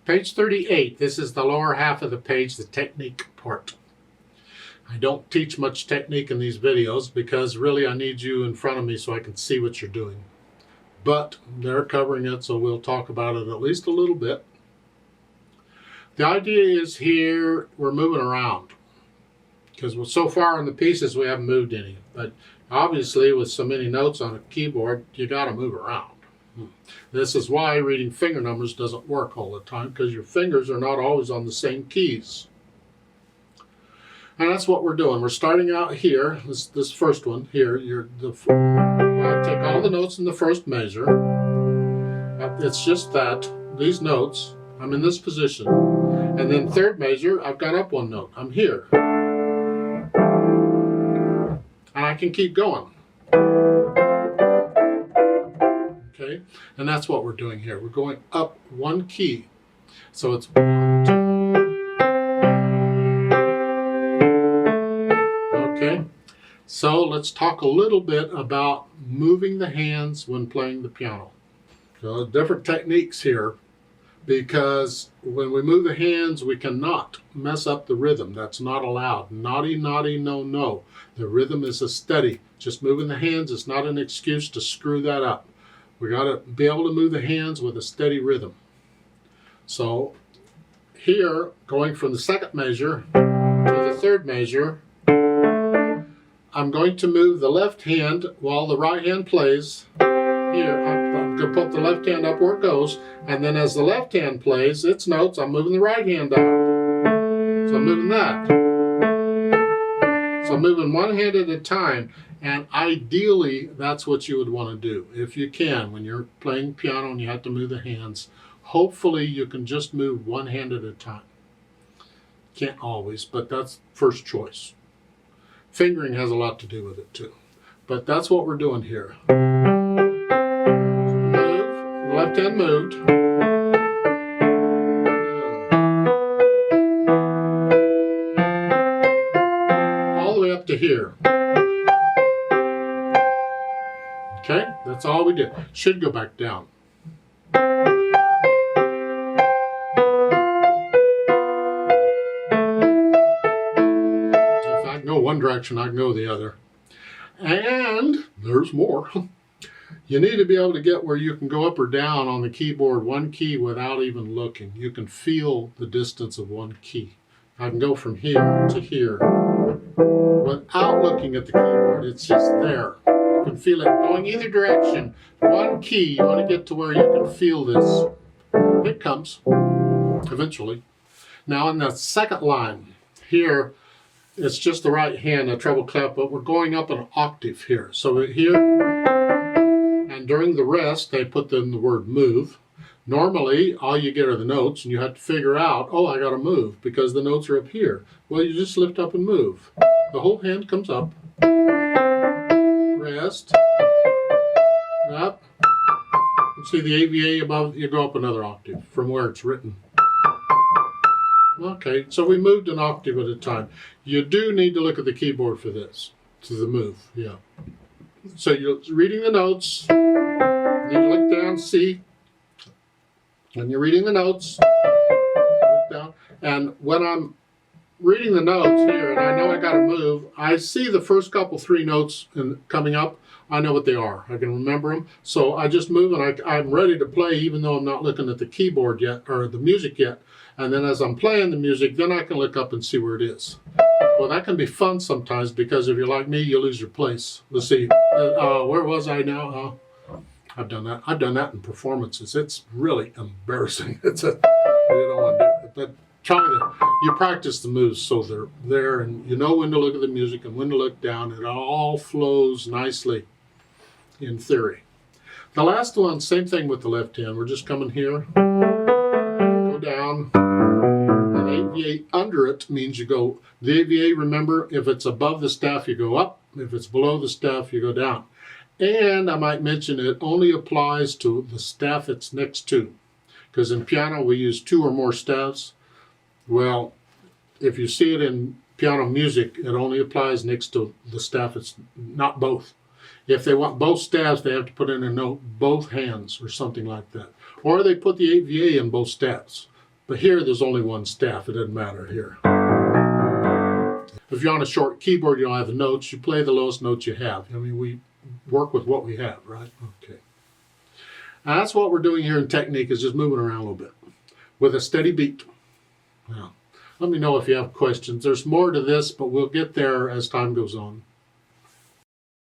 Page 38, this is the lower half of the page, the technique part. I don't teach much technique in these videos because really I need you in front of me so I can see what you're doing. But they're covering it, so we'll talk about it at least a little bit. The idea is here we're moving around because so far in the pieces we haven't moved any. But obviously with so many notes on a keyboard, you got to move around. This is why reading finger numbers doesn't work all the time, because your fingers are not always on the same keys. And that's what we're doing. We're starting out here, this first one here. I take all the notes in the first measure. It's just that, these notes, I'm in this position. And then third measure, I've got up one note. I'm here. And I can keep going. Okay, and that's what we're doing here. We're going up one key. So it's 1, 2. Okay, so let's talk a little bit about moving the hands when playing the piano. So different techniques here, because when we move the hands, we cannot mess up the rhythm. That's not allowed. Naughty, naughty, no, no. The rhythm is a steady. Just moving the hands is not an excuse to screw that up. We got to be able to move the hands with a steady rhythm. So here, going from the second measure to the third measure, I'm going to move the left hand while the right hand plays. Here, I'm going to put the left hand up where it goes, and then as the left hand plays its notes, I'm moving the right hand up. So I'm moving that. So I'm moving one hand at a time. And ideally, that's what you would want to do. If you can, when you're playing piano and you have to move the hands, hopefully you can just move one hand at a time. Can't always, but that's first choice. Fingering has a lot to do with it too. But that's what we're doing here. Move, the left hand moved. All the way up to here. Okay, that's all we did. Should go back down. If I can go one direction, I can go the other. And there's more. You need to be able to get where you can go up or down on the keyboard one key without even looking. You can feel the distance of one key. I can go from here to here without looking at the keyboard. It's just there. You can feel it going either direction. One key, you want to get to where you can feel this. It comes eventually. Now in the second line here, it's just the right hand, a treble clef, but we're going up an octave here. So here, and during the rest, they put in the word move. Normally, all you get are the notes, and you have to figure out, oh, I got to move because the notes are up here. Well, you just lift up and move. The whole hand comes up. Rest, up, and see the AVA above, you go up another octave from where it's written. Okay, so we moved an octave at a time. You do need to look at the keyboard for this, to the move, yeah. So you're reading the notes, and you look down, see, when you're reading the notes, look down, and when I'm reading the notes here, and I know I got to move, I see the first couple, 3 notes coming up. I know what they are. I can remember them. So I just move, and I'm ready to play, even though I'm not looking at the keyboard yet, or the music yet. And then as I'm playing the music, then I can look up and see where it is. Well, that can be fun sometimes, because if you're like me, you lose your place. Let's see, where was I now? I've done that. I've done that in performances. It's really embarrassing. You don't want to do it. But you practice the moves so they're there, and you know when to look at the music and when to look down. It all flows nicely in theory. The last one, same thing with the left hand. We're just coming here, go down, and AVA under it means you go. The AVA, remember, if it's above the staff, you go up. If it's below the staff, you go down. And I might mention it only applies to the staff it's next to, because in piano we use 2 or more staffs. Well, if you see it in piano music, it only applies next to the staff. It's not both. If they want both staffs, they have to put in a note, both hands or something like that. Or they put the AVA in both staffs. But here, there's only one staff. It doesn't matter here. If you're on a short keyboard, you don't have the notes. You play the lowest notes you have. I mean, we work with what we have, right? Okay. Now, that's what we're doing here in technique, is just moving around a little bit with a steady beat. Now, let me know if you have questions. There's more to this, but we'll get there as time goes on.